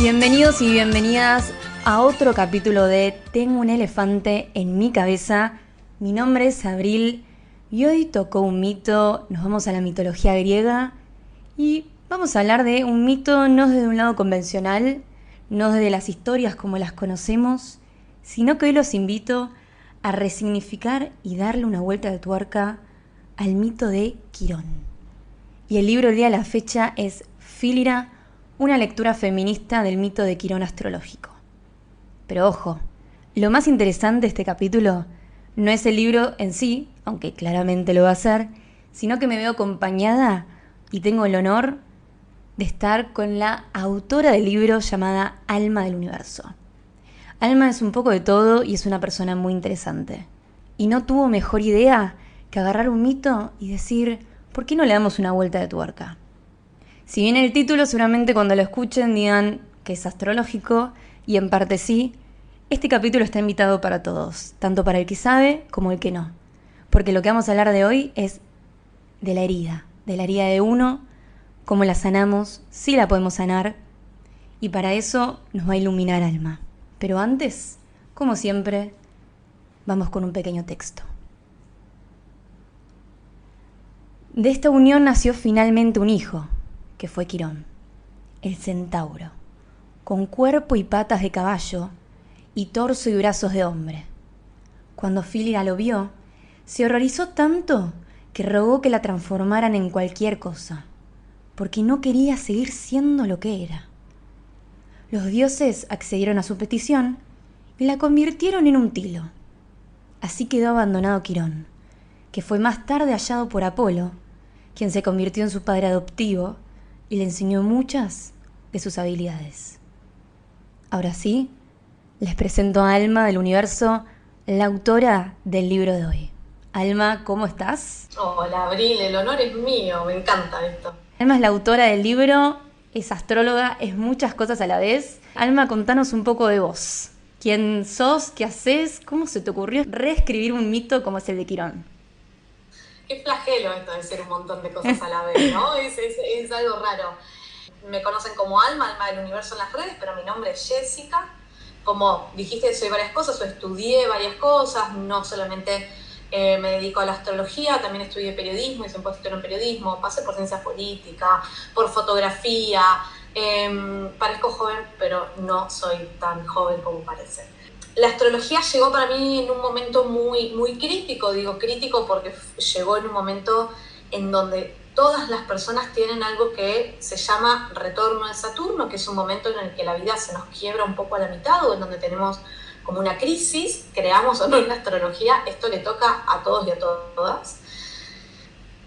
Bienvenidos y bienvenidas a otro capítulo de Tengo un elefante en mi cabeza. Mi nombre es Abril y hoy tocó un mito, nos vamos a la mitología griega y vamos a hablar de un mito no desde un lado convencional, no desde las historias como las conocemos, sino que hoy los invito a resignificar y darle una vuelta de tuerca al mito de Quirón. Y el libro del día de la fecha es Fílira, una lectura feminista del mito de Quirón astrológico. Pero ojo, lo más interesante de este capítulo no es el libro en sí, aunque claramente lo va a ser, sino que me veo acompañada y tengo el honor de estar con la autora del libro llamada Alma del Universo. Alma es un poco de todo y es una persona muy interesante. Y no tuvo mejor idea que agarrar un mito y decir, ¿por qué no le damos una vuelta de tuerca? Si bien el título seguramente cuando lo escuchen digan que es astrológico, y en parte sí, este capítulo está invitado para todos, tanto para el que sabe como el que no. Porque lo que vamos a hablar de hoy es de la herida de uno, cómo la sanamos, si la podemos sanar, y para eso nos va a iluminar Alma. Pero antes, como siempre, vamos con un pequeño texto. De esta unión nació finalmente un hijo, que fue Quirón, el centauro, con cuerpo y patas de caballo y torso y brazos de hombre. Cuando Fílira lo vio, se horrorizó tanto que rogó que la transformaran en cualquier cosa, porque no quería seguir siendo lo que era. Los dioses accedieron a su petición y la convirtieron en un tilo. Así quedó abandonado Quirón, que fue más tarde hallado por Apolo, quien se convirtió en su padre adoptivo y le enseñó muchas de sus habilidades. Ahora sí, les presento a Alma del Universo, la autora del libro de hoy. Alma, ¿cómo estás? Hola, Abril, el honor es mío, me encanta esto. Alma es la autora del libro, es astróloga, es muchas cosas a la vez. Alma, contanos un poco de vos. ¿Quién sos? ¿Qué haces? ¿Cómo se te ocurrió reescribir un mito como es el de Quirón? Qué flagelo esto de ser un montón de cosas a la vez, ¿no? Es algo raro. Me conocen como Alma del Universo en las redes, pero mi nombre es Jessica. Como dijiste, soy varias cosas, o estudié varias cosas, no solamente me dedico a la astrología, también estudié periodismo, hice un postítulo en periodismo, pasé por ciencia política, por fotografía. Parezco joven, pero no soy tan joven como parece. La astrología llegó para mí en un momento muy, muy crítico, digo crítico porque llegó en un momento en donde todas las personas tienen algo que se llama retorno de Saturno, que es un momento en el que la vida se nos quiebra un poco a la mitad o en donde tenemos como una crisis, creamos o no en la astrología, esto le toca a todos y a todas.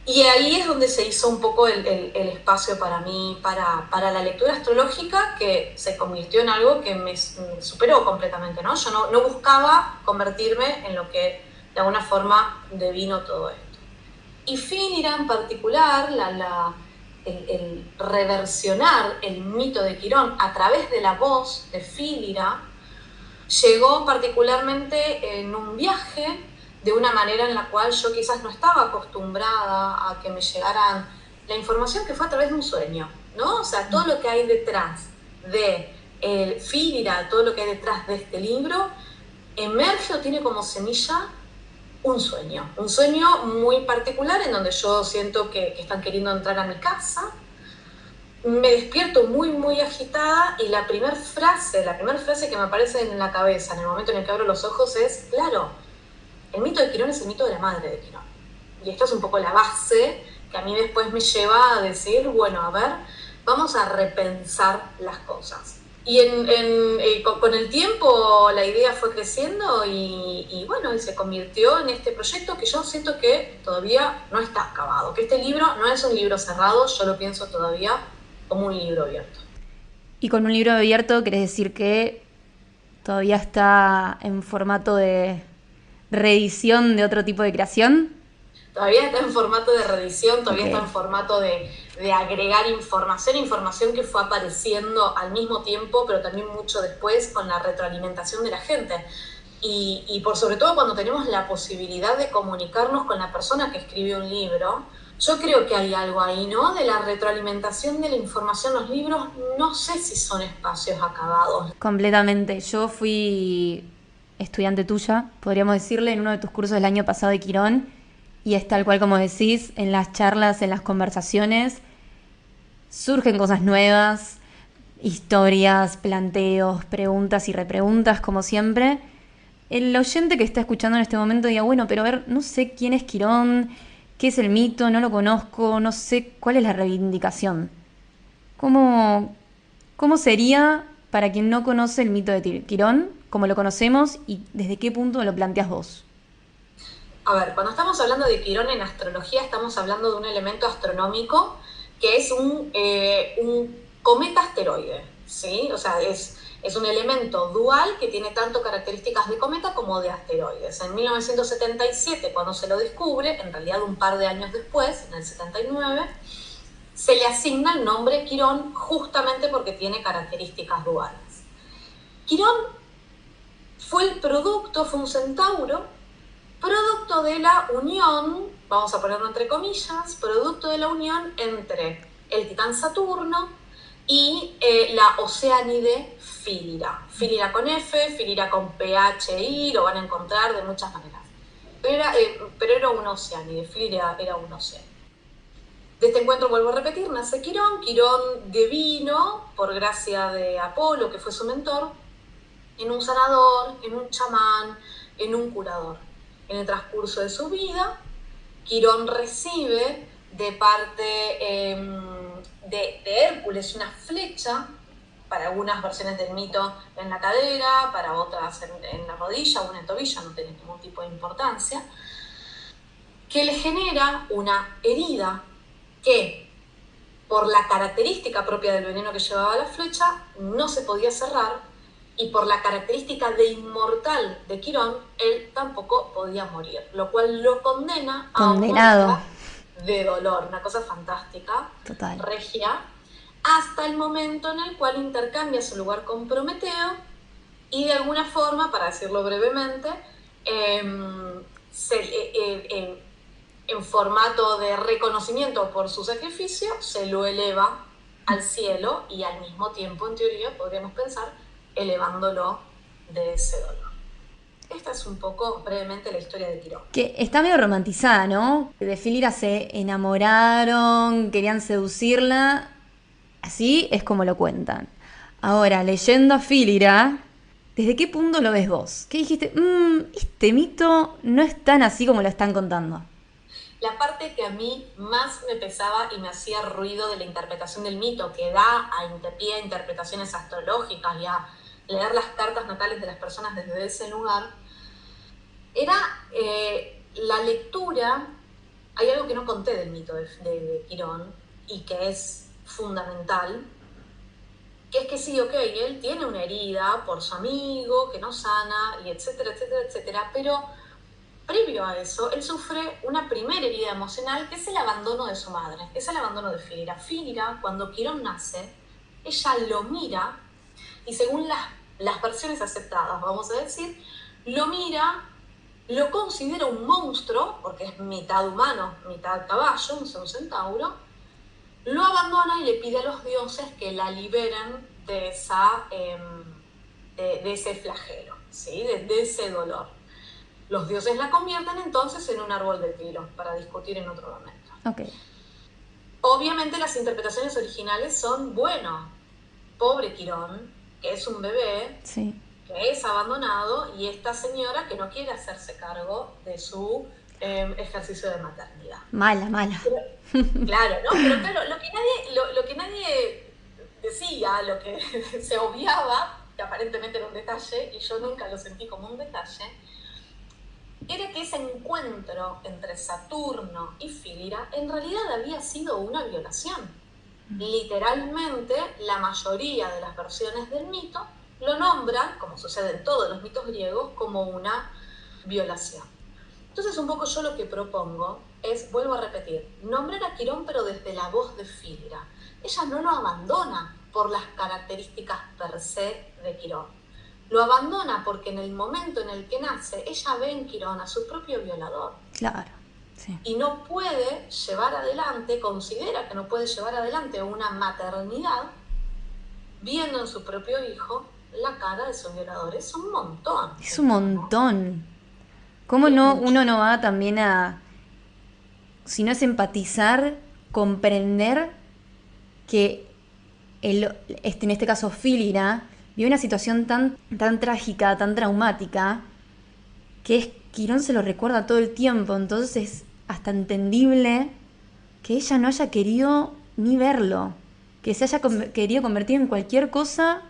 Y ahí es donde se hizo un poco el espacio para mí, para la lectura astrológica, que se convirtió en algo que me superó completamente, ¿no? Yo no buscaba convertirme en lo que de alguna forma devino todo esto. Y Fílira en particular, el reversionar el mito de Quirón a través de la voz de Fílira, llegó particularmente en un viaje de una manera en la cual yo quizás no estaba acostumbrada a que me llegaran la información, que fue a través de un sueño, ¿no? O sea, todo lo que hay detrás de Fílira, todo lo que hay detrás de este libro, emerge o tiene como semilla un sueño muy particular en donde yo siento que están queriendo entrar a mi casa. Me despierto muy, muy agitada y la primera frase que me aparece en la cabeza en el momento en el que abro los ojos es, claro, el mito de Quirón es el mito de la madre de Quirón. Y esto es un poco la base que a mí después me lleva a decir, bueno, a ver, vamos a repensar las cosas. Y con el tiempo la idea fue creciendo y bueno, y se convirtió en este proyecto que yo siento que todavía no está acabado, que este libro no es un libro cerrado, yo lo pienso todavía como un libro abierto. Y con un libro abierto querés decir que todavía está en formato de reedición de otro tipo de creación. Todavía está en formato de reedición, todavía Okay. está en formato de agregar información que fue apareciendo al mismo tiempo, pero también mucho después con la retroalimentación de la gente. Y por sobre todo cuando tenemos la posibilidad de comunicarnos con la persona que escribe un libro, Yo creo que hay algo ahí, ¿no? De la retroalimentación de la información. Los libros no sé si son espacios acabados. Completamente. Yo fui estudiante tuya, podríamos decirle, en uno de tus cursos del año pasado de Quirón, y es tal cual como decís, en las charlas, en las conversaciones, surgen cosas nuevas, historias, planteos, preguntas y repreguntas, como siempre. El oyente que está escuchando en este momento diga, bueno, pero a ver, no sé quién es Quirón, qué es el mito, no lo conozco, no sé cuál es la reivindicación. ¿Cómo, cómo sería para quien no conoce el mito de Quirón, como lo conocemos y desde qué punto lo planteas vos? A ver, cuando estamos hablando de Quirón en astrología, estamos hablando de un elemento astronómico que es un cometa asteroide, ¿sí? O sea, es un elemento dual que tiene tanto características de cometa como de asteroides. En 1977, cuando se lo descubre, en realidad un par de años después, en el 79, se le asigna el nombre Quirón justamente porque tiene características duales. Quirón fue un centauro, producto de la unión, vamos a ponerlo entre comillas, producto de la unión entre el titán Saturno y la Oceánide Fílira. Fílira con F, Fílira con PHI, lo van a encontrar de muchas maneras. Pero era una Oceánide, Fílira era un océano. De este encuentro, vuelvo a repetir, nace Quirón. Quirón devino, por gracia de Apolo, que fue su mentor, en un sanador, en un chamán, en un curador. En el transcurso de su vida, Quirón recibe de parte de Hércules una flecha, para algunas versiones del mito en la cadera, para otras en la rodilla o en el tobillo, no tiene ningún tipo de importancia, que le genera una herida que, por la característica propia del veneno que llevaba la flecha, no se podía cerrar, y por la característica de inmortal de Quirón, él tampoco podía morir, lo cual lo condena a una Condenado. vida de dolor, una cosa fantástica, Total. regia, hasta el momento en el cual intercambia su lugar con Prometeo y de alguna forma, para decirlo brevemente, en formato de reconocimiento por su sacrificio, se lo eleva al cielo y al mismo tiempo, en teoría, podríamos pensar, elevándolo de ese dolor. Esta es un poco brevemente la historia de Quirón. Que está medio romantizada, ¿no? De Fílira se enamoraron, querían seducirla. Así es como lo cuentan. Ahora, leyendo a Fílira, ¿desde qué punto lo ves vos? ¿Qué dijiste? Este mito no es tan así como lo están contando. La parte que a mí más me pesaba y me hacía ruido de la interpretación del mito, que da pie a interpretaciones astrológicas y a leer las cartas natales de las personas desde ese lugar, era la lectura. Hay algo que no conté del mito de Quirón y que es fundamental, que es que sí, ok, él tiene una herida por su amigo que no sana, y etcétera, etcétera, etcétera, pero previo a eso, él sufre una primera herida emocional, que es el abandono de su madre, es el abandono de Fílira. Fílira, cuando Quirón nace, ella lo mira, y según las versiones aceptadas, vamos a decir, lo mira, lo considera un monstruo, porque es mitad humano, mitad caballo, un centauro, lo abandona y le pide a los dioses que la liberen de ese flagelo, ¿sí? de ese dolor. Los dioses la convierten entonces en un árbol de tiro, para discutir en otro momento. Ok. Obviamente las interpretaciones originales son, bueno, pobre Quirón, que es un bebé, Sí. que es abandonado, y esta señora que no quiere hacerse cargo de su ejercicio de maternidad. Mala, mala. Claro, ¿no? Pero claro, lo que nadie decía, lo que se obviaba, que aparentemente era un detalle, y yo nunca lo sentí como un detalle, era que ese encuentro entre Saturno y Fílira en realidad había sido una violación. Literalmente, la mayoría de las versiones del mito lo nombran, como sucede en todos los mitos griegos, como una violación. Entonces, un poco yo lo que propongo es, vuelvo a repetir, nombrar a Quirón pero desde la voz de Fílira. Ella no lo abandona por las características per se de Quirón. Lo abandona porque en el momento en el que nace, ella ve en Quirón a su propio violador. Claro. Sí. y no puede llevar adelante, considera que no puede llevar adelante una maternidad viendo en su propio hijo la cara de su violador. Es un montón. Es un montón. ¿Cómo Es no mucho. uno no va también a, si no es empatizar, comprender que en este caso Filira vive una situación tan trágica, tan traumática, que Quirón se lo recuerda todo el tiempo, entonces es hasta entendible que ella no haya querido ni verlo, que se haya querido convertir en cualquier cosa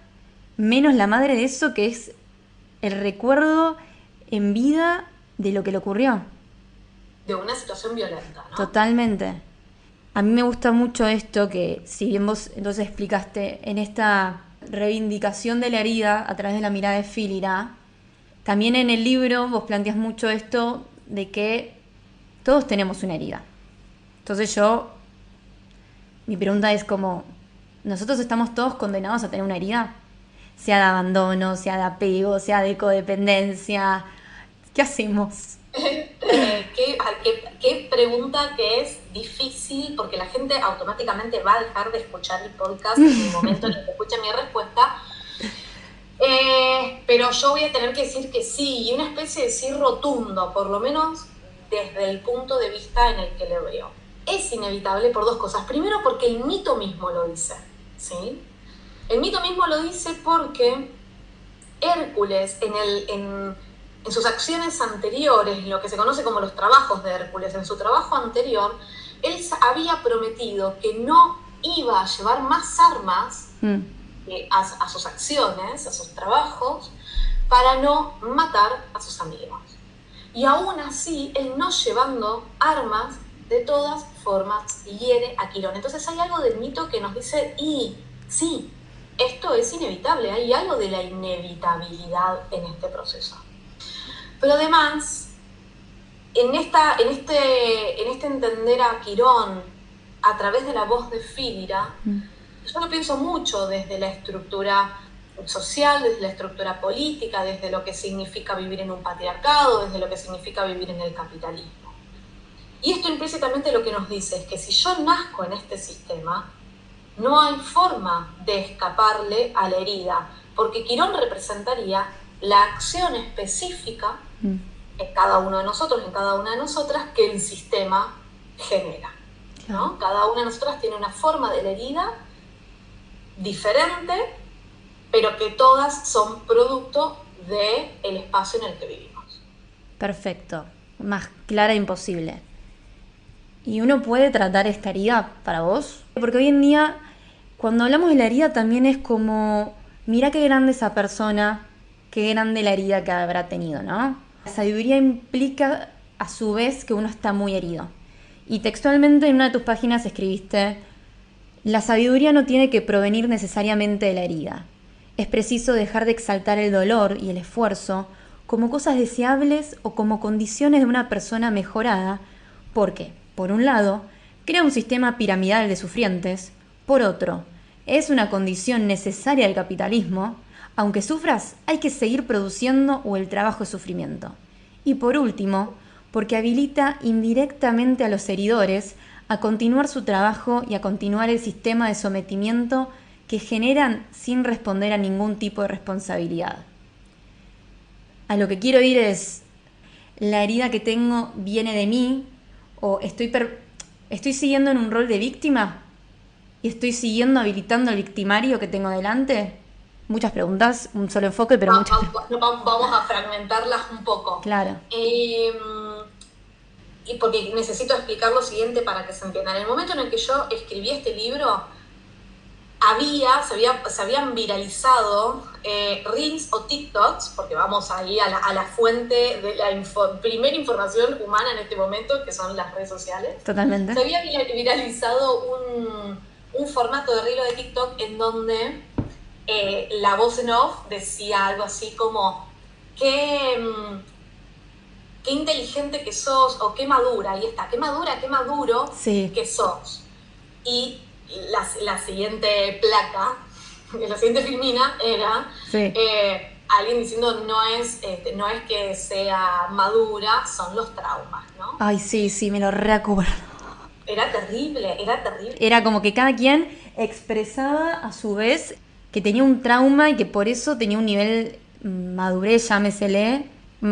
menos la madre de eso, que es el recuerdo en vida de lo que le ocurrió. De una situación violenta, ¿no? Totalmente. A mí me gusta mucho esto que, si bien vos entonces explicaste en esta reivindicación de la herida a través de la mirada de Filira, también en el libro vos planteas mucho esto de que todos tenemos una herida. Entonces mi pregunta es como, ¿nosotros estamos todos condenados a tener una herida? Sea de abandono, sea de apego, sea de codependencia. ¿Qué hacemos? Qué pregunta que es difícil, porque la gente automáticamente va a dejar de escuchar el podcast en el momento en el que escuche mi respuesta. Pero yo voy a tener que decir que sí, y una especie de sí rotundo, por lo menos desde el punto de vista en el que lo veo. Es inevitable por dos cosas. Primero, porque el mito mismo lo dice, ¿sí? El mito mismo lo dice porque Hércules, en sus acciones anteriores, lo que se conoce como los trabajos de Hércules, en su trabajo anterior, él había prometido que no iba a llevar más armas a sus acciones, a sus trabajos, para no matar a sus amigos. Y aún así, él no llevando armas, de todas formas hiere a Quirón. Entonces hay algo del mito que nos dice, y sí, esto es inevitable, hay algo de la inevitabilidad en este proceso. Pero además, en este entender a Quirón a través de la voz de Filira, yo lo pienso mucho desde la estructura social, desde la estructura política, desde lo que significa vivir en un patriarcado, desde lo que significa vivir en el capitalismo. Y esto implícitamente lo que nos dice es que si yo nazco en este sistema, no hay forma de escaparle a la herida, porque Quirón representaría la acción específica en cada uno de nosotros, en cada una de nosotras, que el sistema genera, ¿no? Cada una de nosotras tiene una forma de la herida diferente, pero que todas son producto del espacio en el que vivimos. Perfecto, más clara imposible. ¿Y uno puede tratar esta herida para vos? Porque hoy en día, cuando hablamos de la herida, también es como, mira qué grande esa persona, qué grande la herida que habrá tenido, ¿no? La sabiduría implica, a su vez, que uno está muy herido. Y textualmente en una de tus páginas escribiste, la sabiduría no tiene que provenir necesariamente de la herida. Es preciso dejar de exaltar el dolor y el esfuerzo como cosas deseables o como condiciones de una persona mejorada, porque, por un lado, crea un sistema piramidal de sufrientes, por otro, es una condición necesaria del capitalismo, aunque sufras, hay que seguir produciendo o el trabajo es sufrimiento. Y por último, porque habilita indirectamente a los heridores a continuar su trabajo y a continuar el sistema de sometimiento que generan sin responder a ningún tipo de responsabilidad. A lo que quiero ir es, la herida que tengo viene de mí, o estoy siguiendo en un rol de víctima y estoy siguiendo habilitando al victimario que tengo delante. Muchas preguntas, un solo enfoque, pero muchas preguntas. Vamos a fragmentarlas un poco. Claro. Y porque necesito explicar lo siguiente para que se entienda. En el momento en el que yo escribí este libro, se habían viralizado Reels o TikToks, porque vamos ahí a la fuente de la primera información humana en este momento, que son las redes sociales. Totalmente. Se había viralizado un formato de Reel o de TikTok en donde la voz en off decía algo así como qué inteligente que sos, o qué madura, ahí está, qué madura, qué maduro que sos. Y la siguiente placa, la siguiente filmina era alguien diciendo no es que sea madura, son los traumas, ¿no? Ay, sí, me lo reacuerdo. Era terrible. Era como que cada quien expresaba a su vez que tenía un trauma y que por eso tenía un nivel madurez, llámesele,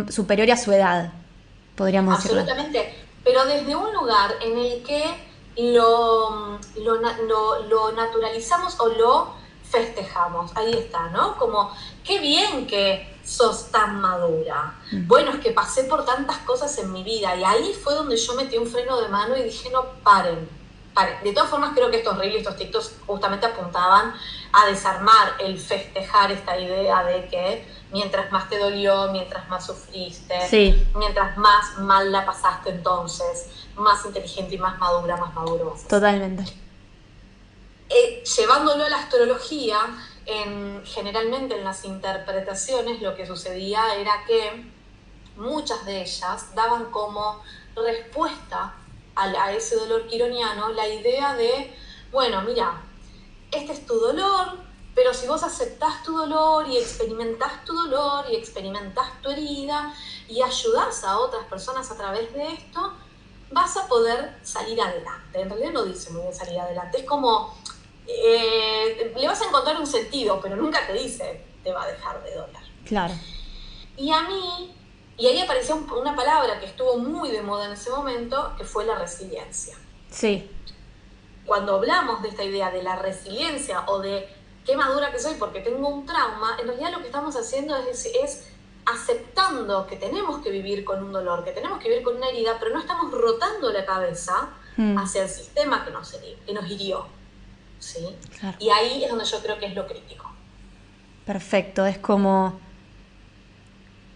superior a su edad, podríamos decirlo. Absolutamente, pero desde un lugar en el que lo naturalizamos o lo festejamos. Ahí está, ¿no? Como, qué bien que sos tan madura. Bueno, es que pasé por tantas cosas en mi vida y ahí fue donde yo metí un freno de mano y dije, no, paren. De todas formas, creo que estos reels y estos TikToks justamente apuntaban a desarmar el festejar esta idea de que mientras más te dolió, mientras más sufriste, sí, mientras más mal la pasaste, entonces más inteligente y más maduro vas a ser. Totalmente. Llevándolo a la astrología, generalmente en las interpretaciones lo que sucedía era que muchas de ellas daban como respuesta a ese dolor quironiano la idea de, bueno, mira, este es tu dolor, pero si vos aceptás tu dolor y experimentás tu dolor y experimentás tu herida y ayudás a otras personas a través de esto, vas a poder salir adelante. En realidad no dice muy bien salir adelante, es como, le vas a encontrar un sentido, pero nunca te dice te va a dejar de doler. Claro. Y ahí apareció una palabra que estuvo muy de moda en ese momento, que fue la resiliencia. Sí. Cuando hablamos de esta idea de la resiliencia o de qué madura que soy porque tengo un trauma, en realidad lo que estamos haciendo es aceptando que tenemos que vivir con un dolor, que tenemos que vivir con una herida, pero no estamos rotando la cabeza hacia el sistema que nos hirió. ¿Sí? Claro. Y ahí es donde yo creo que es lo crítico. Perfecto, es como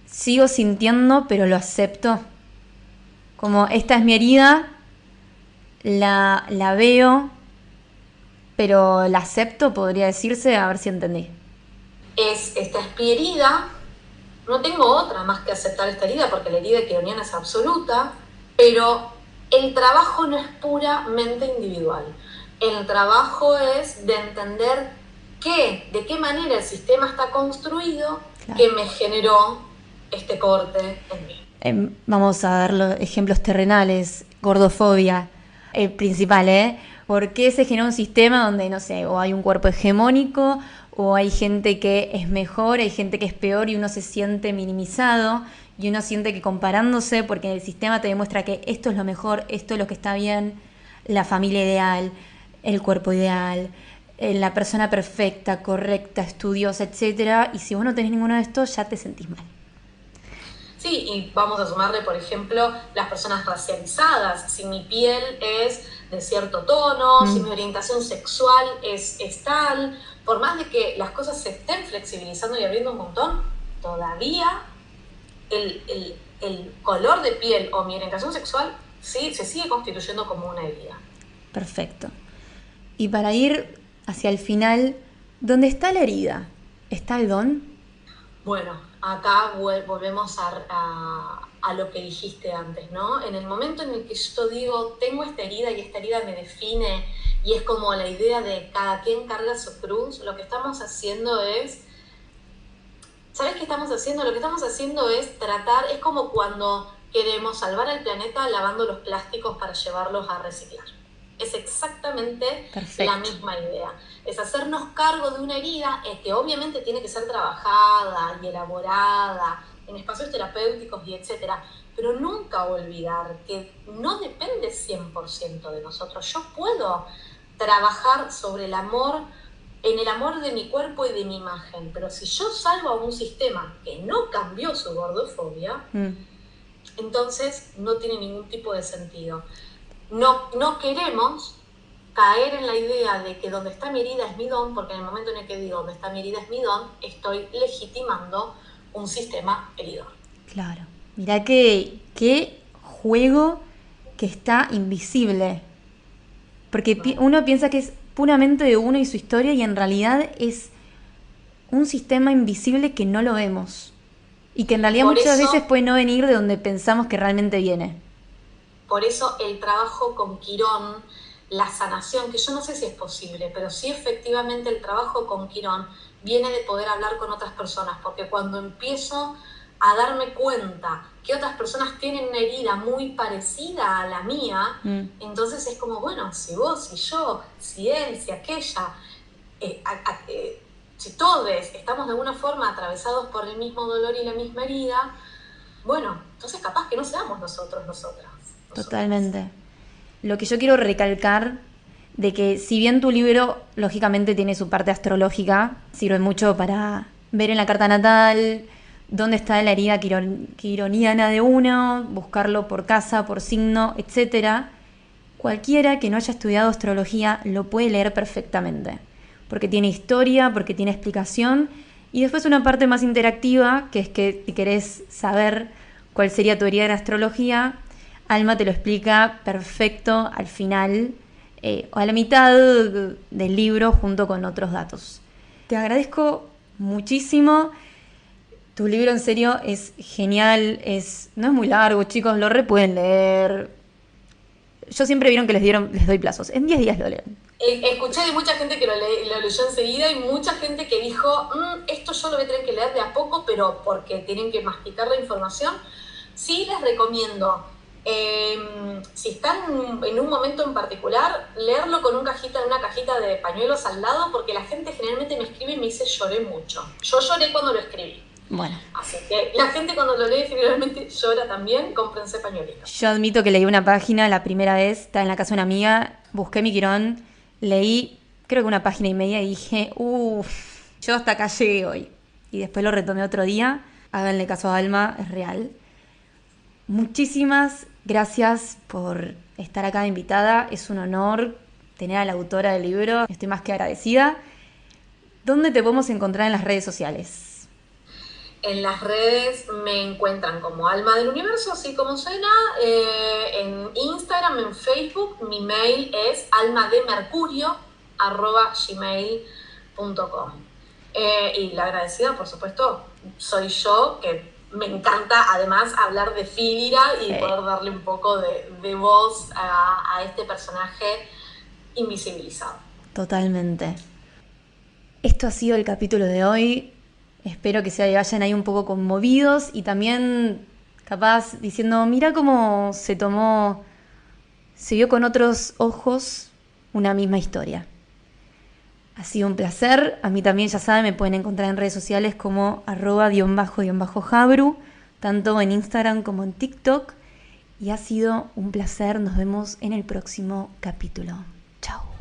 sigo sintiendo, pero lo acepto. Como esta es mi herida, la veo, pero la acepto, podría decirse, a ver si entendí. Esta es mi herida, no tengo otra más que aceptar esta herida, porque la herida quironiana es absoluta, pero el trabajo no es puramente individual. El trabajo es de entender de qué manera el sistema está construido, claro, que me generó este corte en mí. Vamos a dar los ejemplos terrenales. Gordofobia, principal, ¿Por qué se genera un sistema donde, no sé, o hay un cuerpo hegemónico, o hay gente que es mejor, hay gente que es peor y uno se siente minimizado y uno siente que comparándose, porque el sistema te demuestra que esto es lo mejor, esto es lo que está bien, la familia ideal, el cuerpo ideal, la persona perfecta, correcta, estudiosa, etcétera, y si vos no tenés ninguno de estos ya te sentís mal. Sí, y vamos a sumarle, por ejemplo, las personas racializadas. Si mi piel es de cierto tono, si mi orientación sexual es tal, por más de que las cosas se estén flexibilizando y abriendo un montón, todavía el color de piel o mi orientación sexual sí se sigue constituyendo como una herida. Perfecto. Y para ir hacia el final, ¿dónde está la herida? ¿Está el don? Bueno, acá volvemos a lo que dijiste antes, ¿no? En el momento en el que yo digo, tengo esta herida y esta herida me define, y es como la idea de cada quien carga su cruz, lo que estamos haciendo es... ¿Sabes qué estamos haciendo? Lo que estamos haciendo es tratar, es como cuando queremos salvar al planeta lavando los plásticos para llevarlos a reciclar. Es exactamente la misma idea. Es hacernos cargo de una herida que obviamente tiene que ser trabajada y elaborada en espacios terapéuticos y etcétera, pero nunca olvidar que no depende 100% de nosotros. Yo puedo trabajar sobre el amor, en el amor de mi cuerpo y de mi imagen, pero si yo salgo a un sistema que no cambió su gordofobia, entonces no tiene ningún tipo de sentido. No queremos caer en la idea de que donde está mi herida es mi don, porque en el momento en el que digo donde está mi herida es mi don, estoy legitimando un sistema heridor. Claro. Mirá qué juego que está invisible. Porque uno piensa que es puramente de uno y su historia, y en realidad es un sistema invisible que no lo vemos. Y que en realidad muchas veces puede no venir de donde pensamos que realmente viene. Por eso el trabajo con Quirón, la sanación, que yo no sé si es posible, pero sí efectivamente el trabajo con Quirón viene de poder hablar con otras personas, porque cuando empiezo a darme cuenta que otras personas tienen una herida muy parecida a la mía, entonces es como, bueno, si vos, si yo, si él, si aquella, si todos estamos de alguna forma atravesados por el mismo dolor y la misma herida, bueno, entonces capaz que no seamos nosotras. Totalmente. Lo que yo quiero recalcar de que si bien tu libro lógicamente tiene su parte astrológica, sirve mucho para ver en la carta natal dónde está la herida quironiana de uno, buscarlo por casa, por signo, etc. Cualquiera que no haya estudiado astrología lo puede leer perfectamente, porque tiene historia, porque tiene explicación, y después una parte más interactiva, que es que si querés saber cuál sería tu herida en astrología, Alma te lo explica perfecto al final, o a la mitad del libro, junto con otros datos. Te agradezco muchísimo. Tu libro en serio es genial, no es muy largo, chicos, lo pueden leer. Yo siempre vieron que les doy plazos. En 10 días lo leen. Escuché de mucha gente que lo leyó enseguida y mucha gente que dijo, esto yo lo voy a tener que leer de a poco, pero porque tienen que masticar la información. Sí les recomiendo, si están en un momento en particular, leerlo con una cajita de pañuelos al lado, porque la gente generalmente me escribe y me dice lloré mucho. Yo lloré cuando lo escribí. Bueno. Así que la gente cuando lo lee generalmente llora también, cómprense pañuelitos. Yo admito que leí una página la primera vez, estaba en la casa de una amiga, busqué mi Quirón, leí creo que una página y media y dije, yo hasta acá llegué hoy. Y después lo retomé otro día. Háganle caso a Alma, es real. Muchísimas gracias por estar acá de invitada. Es un honor tener a la autora del libro. Estoy más que agradecida. ¿Dónde te podemos encontrar en las redes sociales? En las redes me encuentran como Alma del Universo, así como suena. En Instagram, en Facebook, mi mail es almademercurio@gmail.com. Y la agradecida, por supuesto, soy yo, que me encanta además hablar de Fílira y poder darle un poco de voz a este personaje invisibilizado. Totalmente. Esto ha sido el capítulo de hoy. Espero que se vayan ahí un poco conmovidos y también capaz diciendo, mira cómo se vio con otros ojos una misma historia. Ha sido un placer. A mí también, ya saben, me pueden encontrar en redes sociales como @_Jabru, tanto en Instagram como en TikTok. Y ha sido un placer. Nos vemos en el próximo capítulo. Chao.